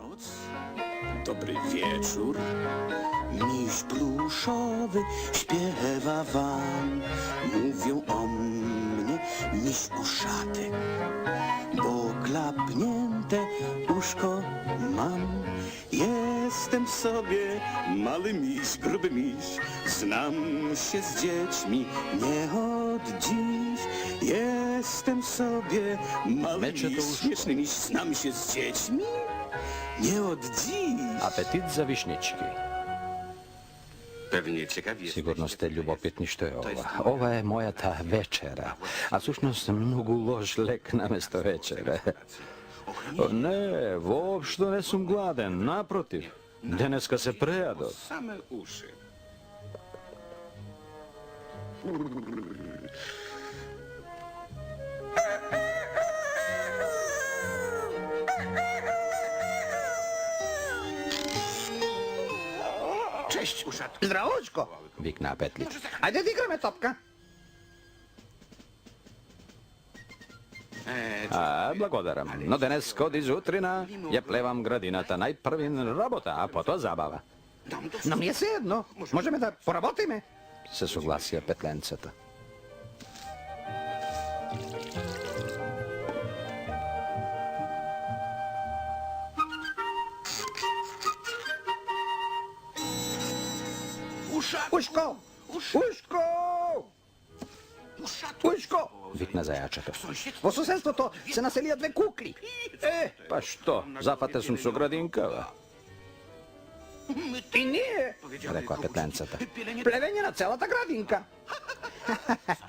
Dobranoc, dobry wieczór. Miś pluszowy śpiewa wam. Mówią o mnie miś uszaty, bo klapnięte uszko mam. Jestem sobie mały miś, gruby miś. Znam się z dziećmi nie od dziś. Jestem sobie mały Mecze to miś, uszko. śmieszny miś. Znam się z dziećmi nie od dziś. Apetit za višnjički. Pewnie ciekawi Sigurno ste ljubopitni što je ova. Ova je moja ta večera. A sušnost mnogo lož lek namesto večere. O ne, uopšte ne sam gladen, naprotiv. Deneska se prejado. Same uszy. Cześć, uszatku. Здравочко! Vikna Petlić. Ajde da igrаме топка. A, blagodaram. No danes kod iz utrina je plevam gradinata. Najprvin rabota, a poto zabava. Но ми е все едно. Можеме да поработиме. Se suglasio petlenceta. Ушко! Ушко! Ушко! Vikna zajačeto. Во соседството се населија две кукли. Pa što, zafate sam su gradinkava, И ние rekla petlenceta. плевење на целата градинка.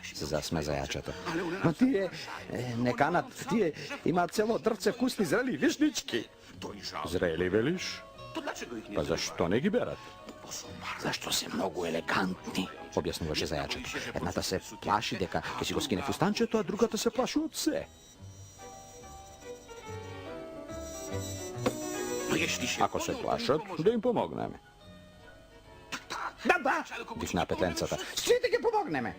Se zasme zajačeto. No tije, ne kanat, tije ima celo drvce vkusni zreli višnički. Zreli veliš? Pa zašto ne gi berat? Зашто се многу елегантни. Objasnivаше zajačeto. Едната се плаши дека ќе си го скине фустанчето, а другата се плаши од се. Ако се плашат, да им помогнеме. Да, Викна петленцата. сите ќе помогнеме.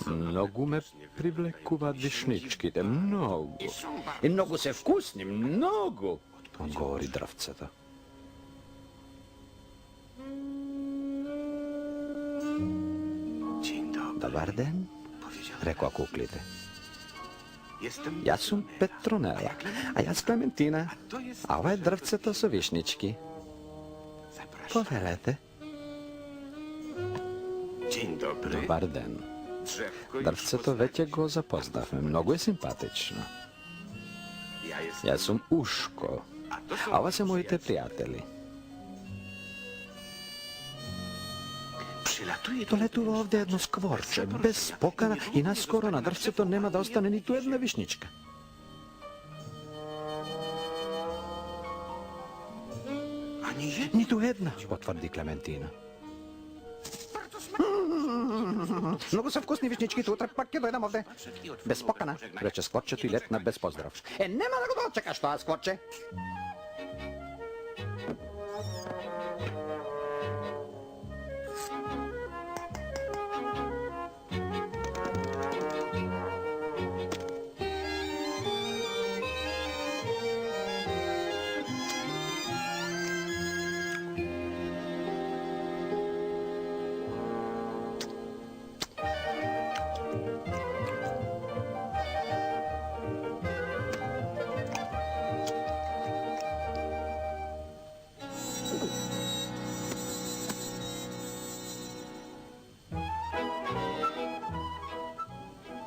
Mnogo me privlekuvat višničkite, mnogo. И многу се вкусни, Mnogo, odgovori drvceta. Dzień dobry. Dobar den, rekla kuklite. Jestem... Ja sam Petronela, a ja Klementina, a ove drvceto su višnički. Zapraszam. Povelete. Dzień dobry. Dobar den. Drzewko już Drvceto veće go zapoznavme, mnogo je simpatično. Ja jestem... Ja sam Uško, A to są a ova su moji te prijatelji. Przylatuje To letuje ovdje jedno skvorče, bez pokana i naskoro na drvceto nema da ostane ni tu jedna višnjička. Ani jedno. Ni tu jedna, potvrdi Klementina. Многу се вкусни вишничките, утре пак ќе дојдам овде. Без покана. Reče skvorčeto i letna bez pozdrav. Нема да го дочекаш тоа скворче.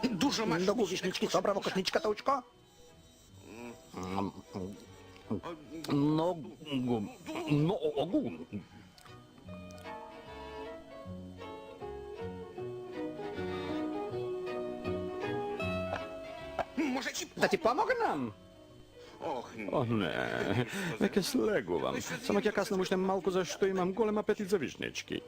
Dużo masz... Многу вишнички собра во косничката, Учко. Mnogo, mnogo. Może ci... Да ти помогнам? Och, O ne, neke sleguvam. Samo ja kasno mušnem malko zašto imam golem apetit za višnječki.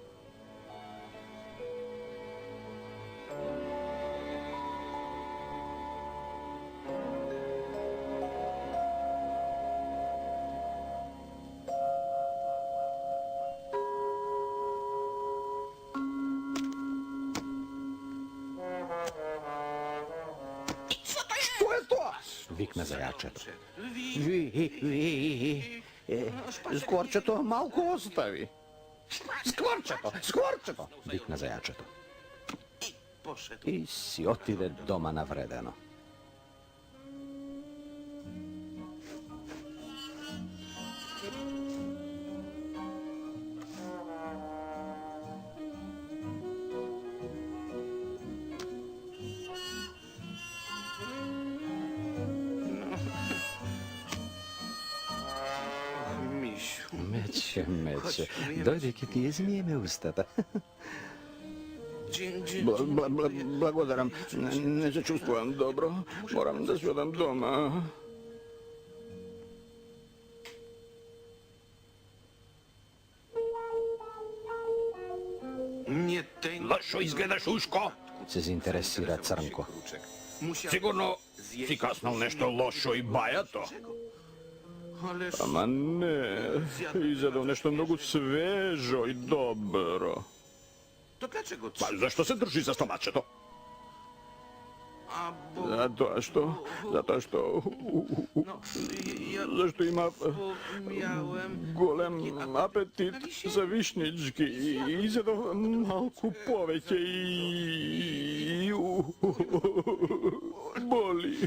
Викна заячето. Скворчето малко остави. Скворчето! Викна заячето. И си отиде дома навредено. Мишо. Мече, дойде ки ти измиеме устата. Благодарам. Не се чувствувам добро. Морам да си одам дома. Nie ten... Лошо изгледаш, Ушко. Се заинтересира Црнко. Сигурно си каснал нещо лошо и баято. Ależ... Ама не, изядал нещо много свежо и добро. To dlaczego А защо се държи за стомачето? A bo... Затоа што No, ja зашто има miałem... голем апетит за вишнички и изядов малку повеќе и боли.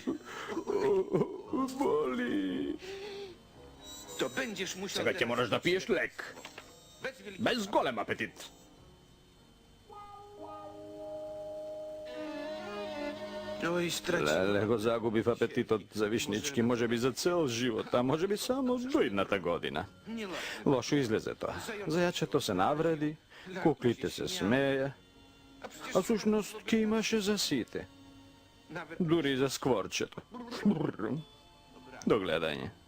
Боли. To będziesz musiał... Сега ќе мораш да пиеш лек. Bez wielkiego... Без голем апетит. Oj, straciłem. Леле го загубив апетитот за вишнички, може би за цел живот, а може би само до идната година. Nie ладно. Лошо излезе тоа. Зајачето се навреди, куклите се смеја, а сушност ке имаше за сите, Nawet... дури и за скворчето. До гледање.